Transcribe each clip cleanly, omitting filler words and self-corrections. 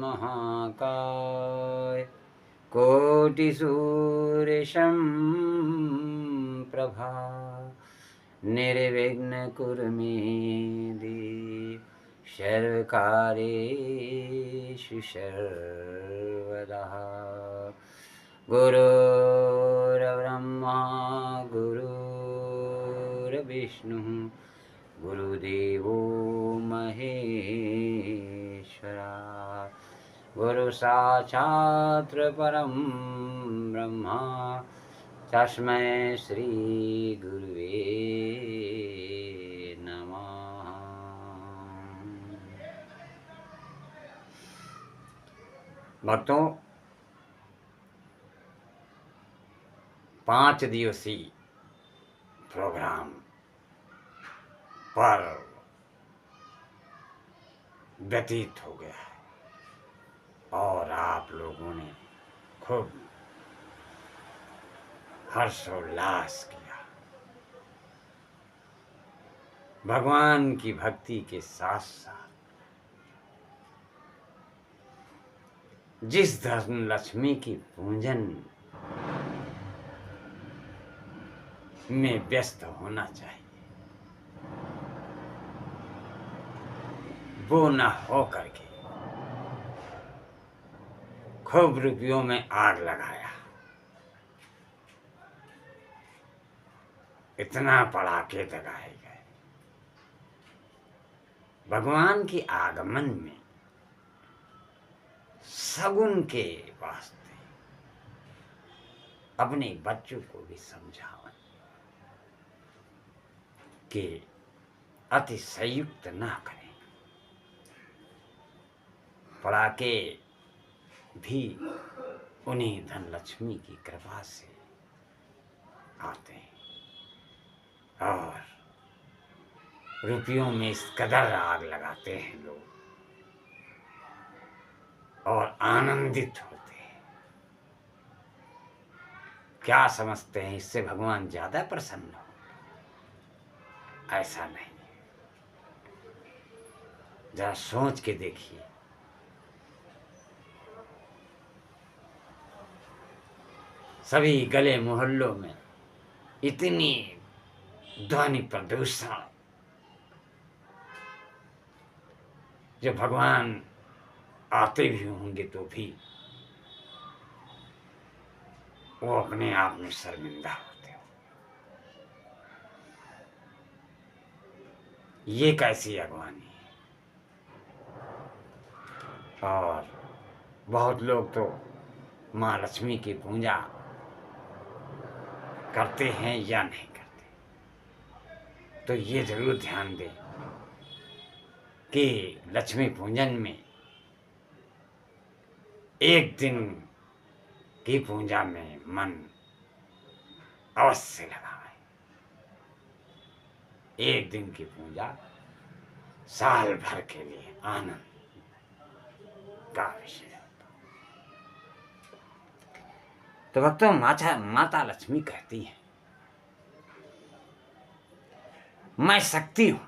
महाकाय कोटिसूर्यं प्रभा निर्विघ्न कुरु मे देव सर्वकार्येषु सर्वदा। गुरुर्ब्रह्मा गुरुर्विष्णुः गुरुदेवो महेश्वरा गुरु साक्षात् परं ब्रह्मा तस्मै श्री गुरुवे नमः। भक्तों, 5 दिवसीय प्रोग्राम पर व्यतीत हो गया है और आप लोगों ने खूब हर्षोल्लास किया। भगवान की भक्ति के साथ साथ जिस धन लक्ष्मी की पूजन में व्यस्त होना चाहिए वो न हो करके खूब रुपयों में आग लगाया। इतना पड़ाके दगाए गए। भगवान के आगमन में सगुन के वास्ते अपने बच्चों को भी समझाओ कि अति संयुक्त ना करें। पड़ाके भी उन्हीं धन लक्ष्मी की कृपा से आते हैं और रुपयों में इस कदर आग लगाते हैं लोग और आनंदित होते हैं। क्या समझते हैं इससे भगवान ज्यादा प्रसन्न हो? ऐसा नहीं। जरा सोच के देखिए, सभी गले मोहल्लों में इतनी ध्वनि प्रदूषण, जो भगवान आते भी होंगे तो भी वो अपने आप में शर्मिंदा होते हो। ये कैसी अगवानी है। और बहुत लोग तो माँ लक्ष्मी की पूजा करते हैं या नहीं करते, तो ये जरूर ध्यान दें कि लक्ष्मी पूजन में एक दिन की पूजा में मन अवश्य लगाएं। एक दिन की पूजा साल भर के लिए आनंद का विषय होता। तो भक्तों, माता लक्ष्मी कहती है, मैं शक्ति हूं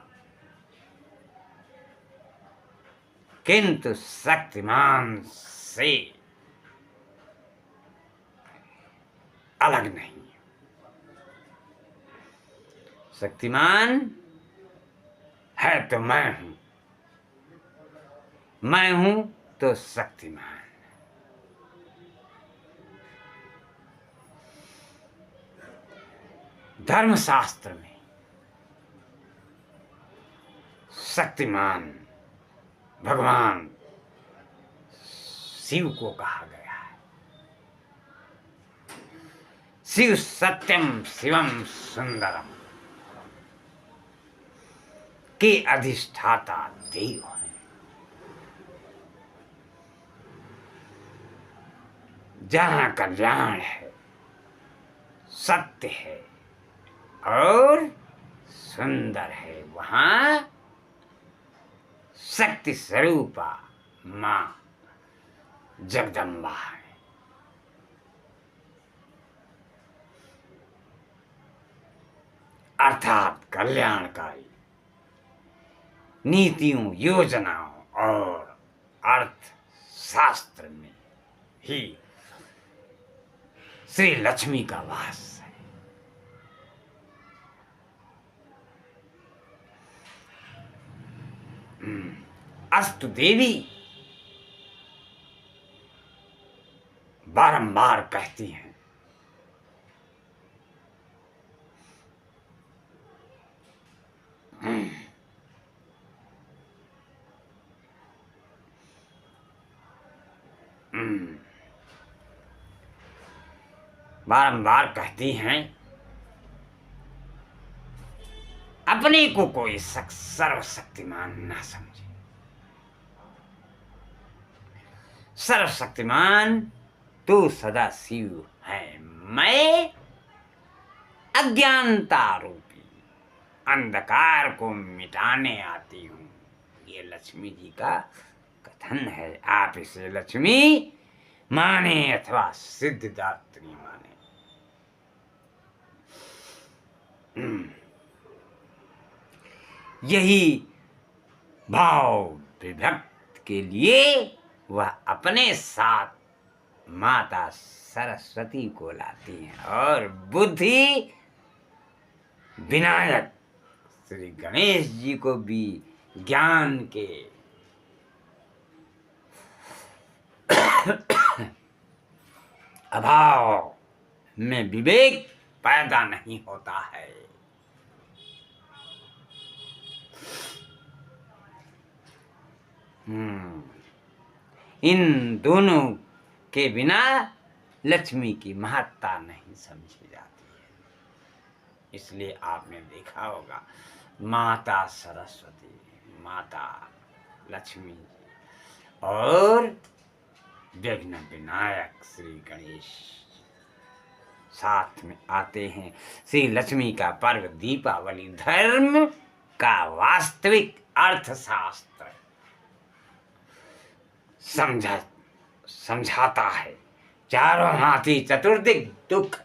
किंतु शक्तिमान से अलग नहीं। शक्तिमान है तो मैं हूं तो शक्तिमान। धर्मशास्त्र में शक्तिमान भगवान शिव को कहा गया है। शिव सत्यम शिवम सुंदरम के अधिष्ठाता देव हैं। जहां कल्याण है, सत्य है और सुंदर है, वहां शक्ति स्वरूपा मां जगदम्बा है। अर्थात कल्याणकारी नीतियों, योजनाओं और अर्थ ही श्री लक्ष्मी का वास है। अस्तु देवी बारंबार कहती हैं, बारंबार कहती हैं, अपने को कोई सर्वशक्तिमान ना समझे। सर्वशक्तिमान तो सदा शिव है, मैं अज्ञानता रूपी अंधकार को मिटाने आती हूँ। ये लक्ष्मी जी का कथन है। आप इसे लक्ष्मी माने अथवा सिद्धिदात्री माने। यही भाव विभक्त के लिए वह अपने साथ माता सरस्वती को लाती हैं और बुद्धि विनायक श्री गणेश जी को भी ज्ञान के अभाव में विवेक पैदा नहीं होता है। इन दोनों के बिना लक्ष्मी की महत्ता नहीं समझी जाती है। इसलिए आपने देखा होगा माता सरस्वती, माता लक्ष्मी और विघ्न विनायक श्री गणेश साथ में आते हैं। श्री लक्ष्मी का पर्व दीपावली धर्म का वास्तविक अर्थशास्त्र समझाता है। चारों हाथी चतुर्दिक दुख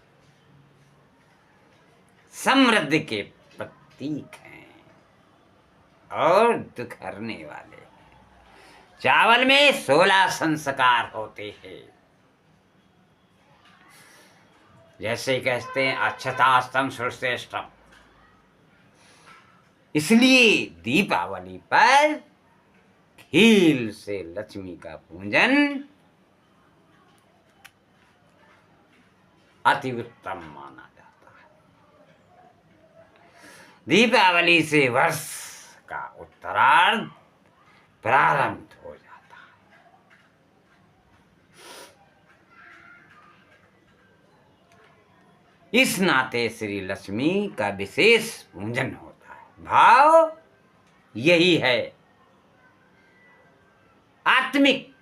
समृद्धि के प्रतीक हैं और दुख हरने वाले हैं। चावल में 16 संस्कार होते हैं। जैसे कहते हैं अक्षतास्तम श्रेष्ठम। इसलिए दीपावली पर खील से लक्ष्मी का पूजन अति उत्तम माना जाता है। दीपावली से वर्ष का उत्तरार्ध प्रारंभ हो जाता है। इस नाते श्री लक्ष्मी का विशेष पूजन होता है। भाव यही है, आत्मिक,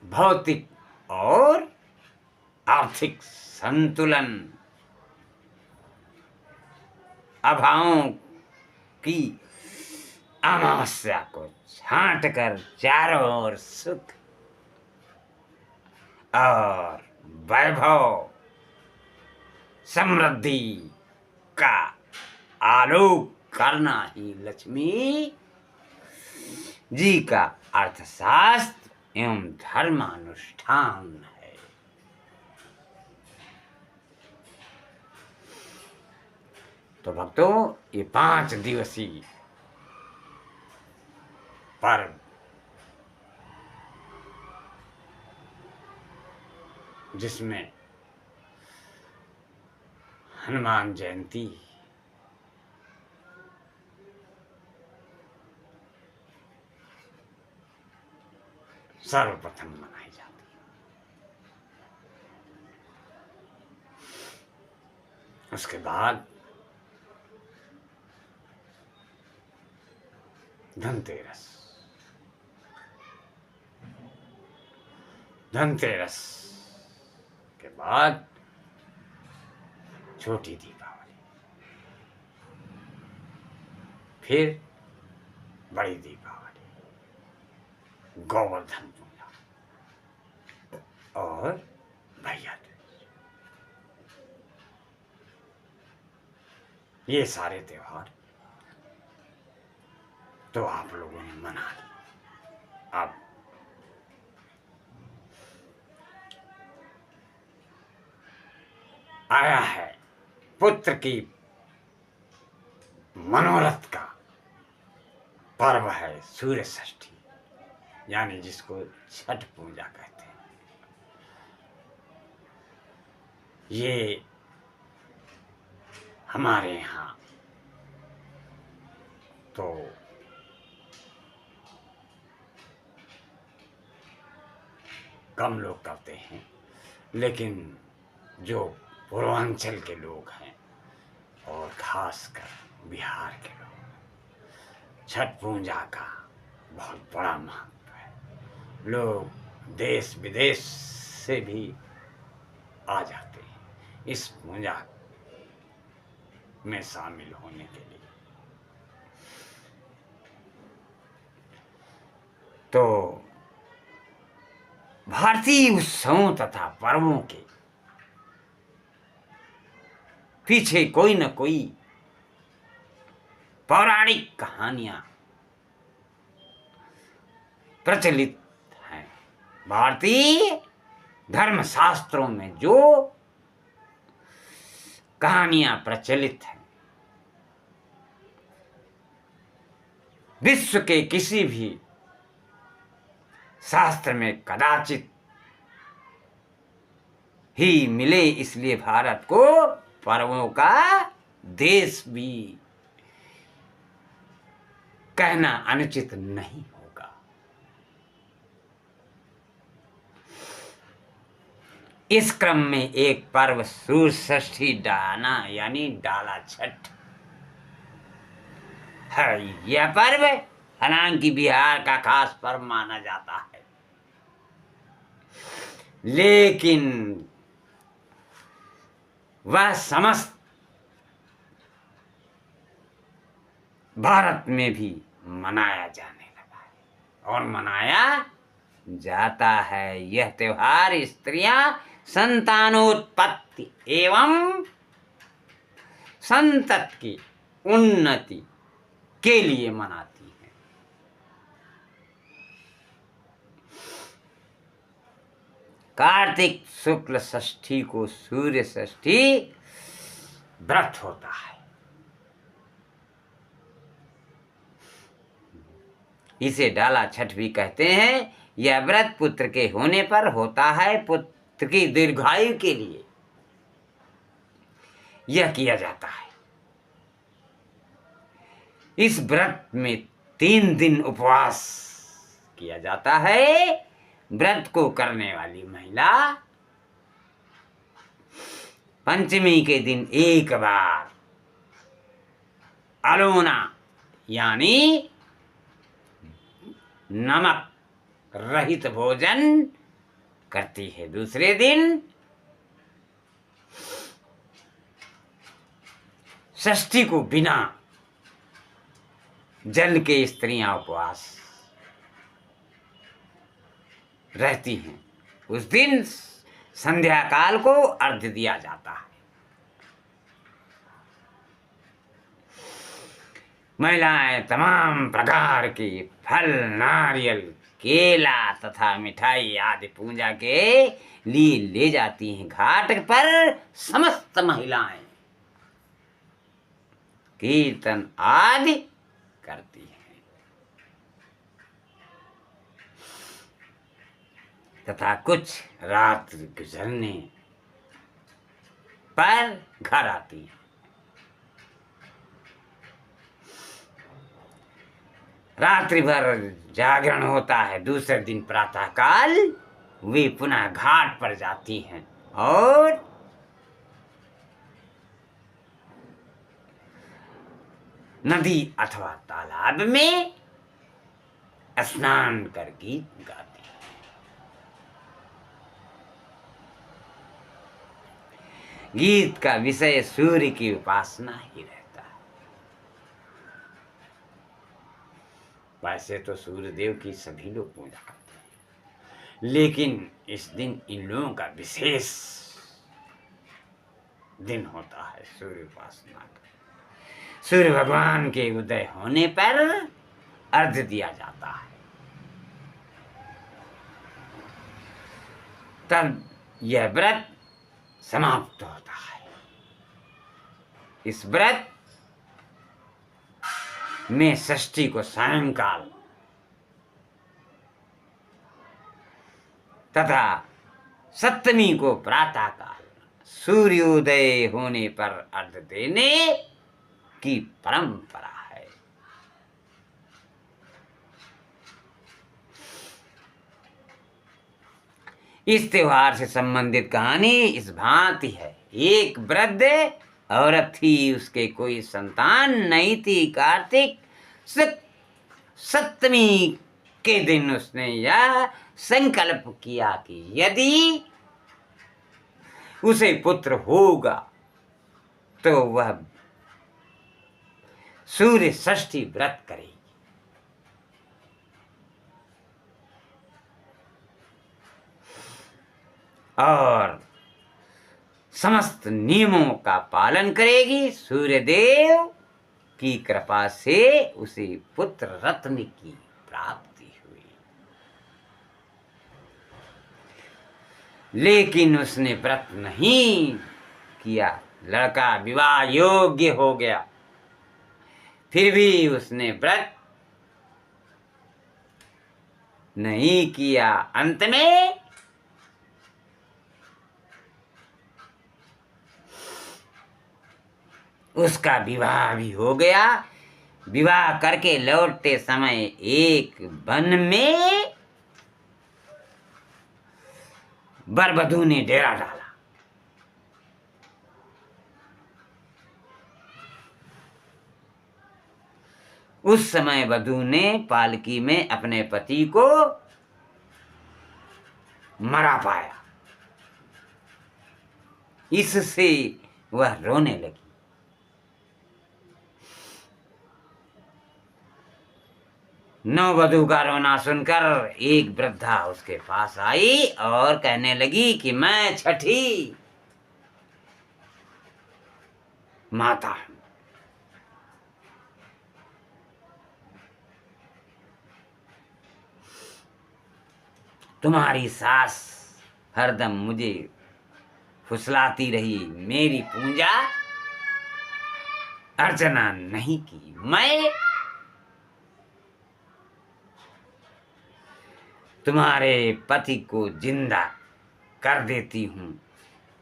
भौतिक और आर्थिक संतुलन। अभावों की अमावस्या को छांटकर चारों ओर सुख और वैभव समृद्धि का आलोक करना ही लक्ष्मी जी का अर्थशास्त्र एवं धर्मानुष्ठान है। तो भक्तों, ये 5 दिवसीय पर्व जिसमें हनुमान जयंती, सर्वप्रथम मनाई जाती है। उसके बाद धनतेरस। धनतेरस के बाद छोटी दीपावली, फिर बड़ी दीपावली, गोवर्धन पूजा और भैया दूज। ये सारे त्योहार तो आप लोगों ने मना लिए। अब आया है पुत्र की मनोरथ का पर्व है सूर्य षष्ठी, यानी जिसको छठ पूजा कहते हैं। ये हमारे यहाँ तो कम लोग करते हैं, लेकिन जो पूर्वांचल के लोग हैं और खासकर बिहार के लोग, छठ पूजा का बहुत बड़ा महत्व है। लोग देश विदेश से भी आ जाते हैं इस पूजा में शामिल होने के लिए। तो भारतीय उत्सवों तथा पर्वों के पीछे कोई न कोई पौराणिक कहानियां प्रचलित हैं। भारतीय धर्मशास्त्रों में जो कहानियां प्रचलित हैं, विश्व के किसी भी शास्त्र में कदाचित ही मिले, इसलिए भारत को पर्वों का देश भी कहना अनुचित नहीं होगा। इस क्रम में एक पर्व सूर्य षष्ठी डाना यानी डाला छठ है। यह पर्व हालांकि बिहार का खास पर्व माना जाता है, लेकिन वह समस्त भारत में भी मनाया जाने लगा है और मनाया जाता है। यह त्योहार स्त्रियां संतानोत्पत्ति एवं संतति की उन्नति के लिए मनाती हैं। कार्तिक शुक्ल षष्ठी को सूर्य षष्ठी व्रत होता है। इसे डाला छठ भी कहते हैं। यह व्रत पुत्र के होने पर होता है। पुत्र की दीर्घायु के लिए यह किया जाता है। इस व्रत में 3 दिन उपवास किया जाता है। व्रत को करने वाली महिला पंचमी के दिन एक बार अलोना यानी नमक रहित भोजन करती है। दूसरे दिन षष्ठी को बिना जल के स्त्रियां उपवास रहती हैं। उस दिन संध्या काल को अर्घ्य दिया जाता है। महिलाएं तमाम प्रकार के फल, नारियल, केला तथा मिठाई आदि पूजा के लिए ले जाती हैं। घाट पर समस्त महिलाएं कीर्तन आदि करती हैं तथा कुछ रात गुजरने पर घर आती हैं। रात्रि भर जागरण होता है। दूसरे दिन प्रातः काल वे पुनः घाट पर जाती हैं और नदी अथवा तालाब में स्नान कर गीत गाती हैं। गीत का विषय सूर्य की उपासना ही रहता है। वैसे तो सूर्यदेव की सभी लोग पूजा करते हैं, लेकिन इस दिन इन लोगों का विशेष दिन होता है सूर्य उपासना का। सूर्य भगवान के उदय होने पर अर्घ्य दिया जाता है। तब यह व्रत समाप्त होता है। इस व्रत में षष्ठी को सायंकाल तथा सप्तमी को प्रातःकाल सूर्योदय होने पर अर्घ देने की परंपरा है। इस त्योहार से संबंधित कहानी इस भांति है। एक वृद्ध औरत थी, उसके कोई संतान नहीं थी। कार्तिक सप्तमी के दिन उसने यह संकल्प किया कि यदि उसे पुत्र होगा तो वह सूर्य षष्ठी व्रत करेगी। और समस्त नियमों का पालन करेगी। सूर्यदेव की कृपा से उसे पुत्र रत्न की प्राप्ति हुई। लेकिन उसने व्रत नहीं किया। लड़का विवाह योग्य हो गया, फिर भी उसने व्रत नहीं किया। अंत में उसका विवाह भी हो गया। विवाह करके लौटते समय एक वन में वर वधू ने डेरा डाला। उस समय वधू ने पालकी में अपने पति को मरा पाया। इससे वह रोने लगी। नववधू का रोना सुनकर एक वृद्धा उसके पास आई और कहने लगी कि मैं छठी माता हूं। तुम्हारी सास हरदम मुझे फुसलाती रही, मेरी पूजा अर्चना नहीं की। मैं तुम्हारे पति को जिंदा कर देती हूं।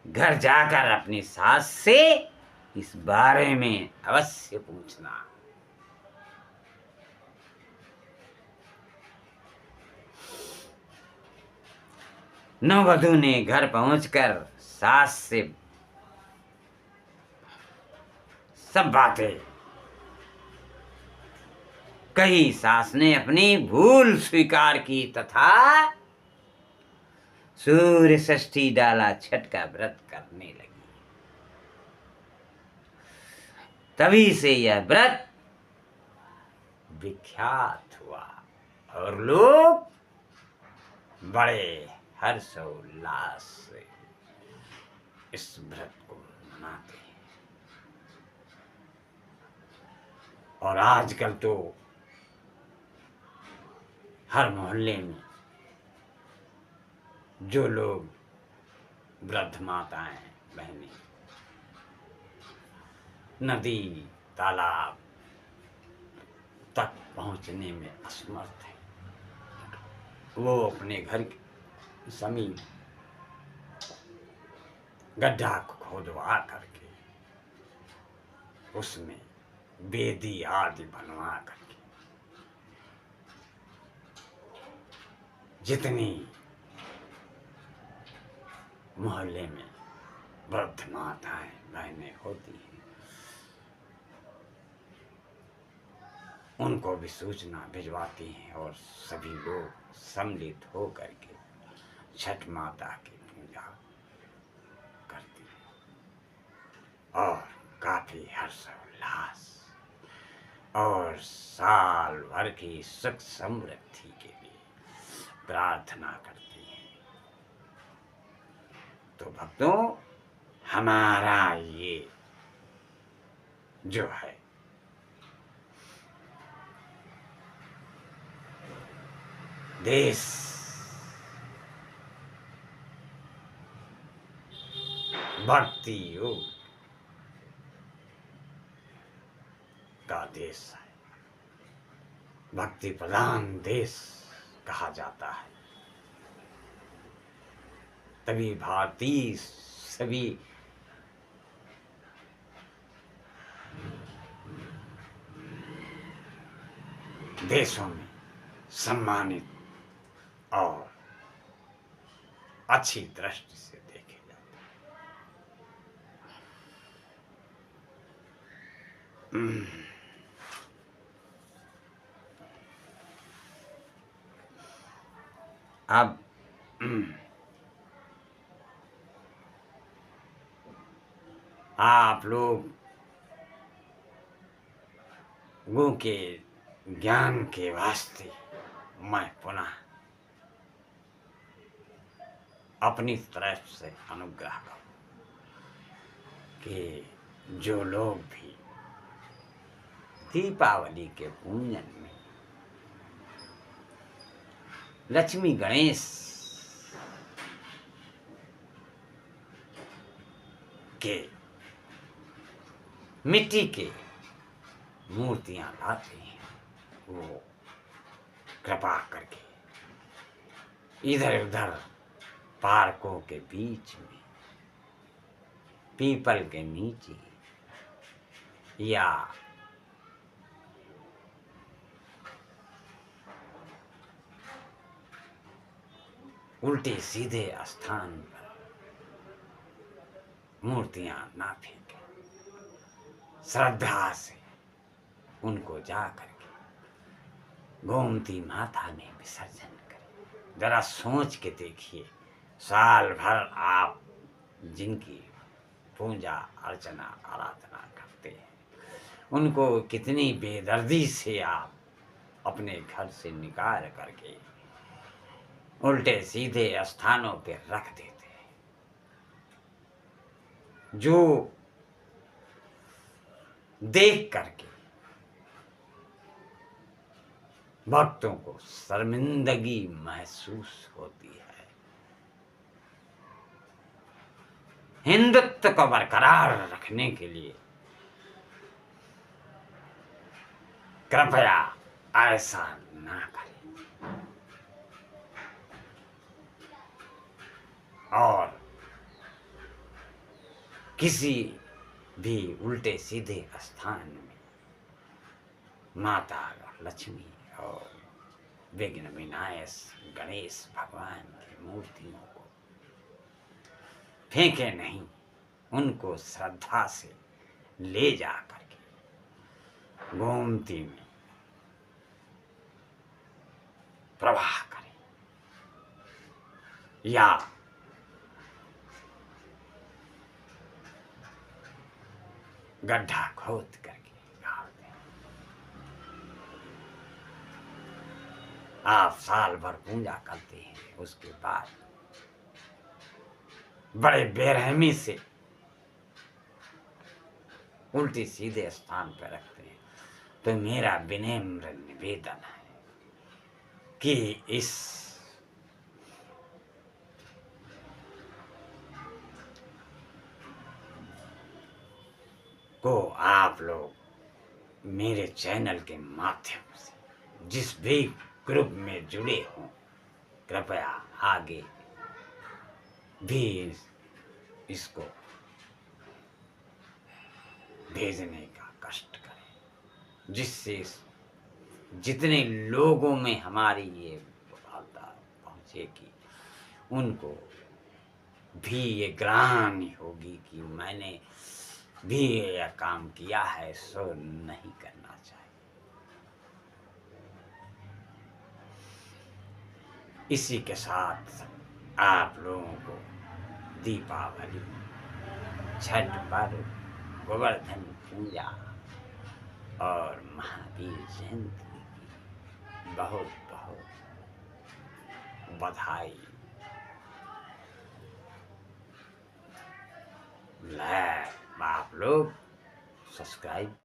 घर जाकर अपनी सास से इस बारे में अवश्य पूछना। नववधू ने घर पहुंचकर सास से सब बातें कही। सास ने अपनी भूल स्वीकार की तथा सूर्य षष्ठी डाला छठ का व्रत करने लगी। तभी से यह व्रत विख्यात हुआ और लोग बड़े हर्षोल्लास से इस व्रत को मनाते हैं। और आजकल तो हर मोहल्ले में जो लोग वृद्ध माताएं बहनें नदी तालाब तक पहुंचने में असमर्थ है, वो अपने घर के समीप गड्ढा खोदवा करके उसमें बेदी आदि बनवा करके जितनी मोहल्ले में वृद्ध माताएं बहनें होती हैं उनको भी सूचना भिजवाती हैं और सभी लोग सम्मिलित हो करके छठ माता की पूजा करती हैं और काफी हर्षोल्लास और साल भर की सुख समृद्धि के लिए प्रार्थना करती हैं। तो भक्तों, हमारा ये जो है देश भक्ति योग का देश है, भक्ति प्रधान देश कहा जाता है। तभी भारतीय सभी देशों में सम्मानित और अच्छी दृष्टि से देखे जाते हैं। अब आप लोगों के ज्ञान के वास्ते मैं पुनः अपनी तरफ से अनुग्रह करूं कि जो लोग भी दीपावली के पूजन में लक्ष्मी गणेश के मिट्टी के मूर्तियां लाते हैं, वो कृपा करके इधर उधर पार्कों के बीच में, पीपल के नीचे या उल्टे सीधे स्थान पर मूर्तियां ना फेंके, श्रद्धा से उनको जा करके गोमती माता में विसर्जन करें। जरा सोच के देखिए, साल भर आप जिनकी पूजा अर्चना आराधना करते हैं, उनको कितनी बेदर्दी से आप अपने घर से निकाल करके उल्टे सीधे स्थानों पे रख देते हैं। जो देख करके भक्तों को शर्मिंदगी महसूस होती है। हिंदुत्व को बरकरार रखने के लिए कृपया ऐसा ना करें और किसी भी उल्टे सीधे स्थान में माता लक्ष्मी और विघ्न विनायक गणेश भगवान की मूर्तियों को फेंके नहीं, उनको श्रद्धा से ले जा करके गोमती में प्रवाह करें या गड्ढा खोद करके गाड़ दें। आप साल भर पूजा करते हैं, उसके बाद बड़े बेरहमी से उल्टी सीधे स्थान पर रखते हैं। तो मेरा विनम्र निवेदन है कि इस को आप लोग मेरे चैनल के माध्यम से जिस भी ग्रुप में जुड़े हों, कृपया आगे भी इसको भेजने का कष्ट करें, जिससे जितने लोगों में हमारी ये वार्ता पहुंचेगी, उनको भी ये ग्लानि होगी कि मैंने भी यह काम किया है, सो नहीं करना चाहिए। इसी के साथ आप लोगों को दीपावली, छठ पर्व, गोवर्धन पूजा और महावीर जयंती की बहुत बहुत बधाई। आप लोग सब्सक्राइब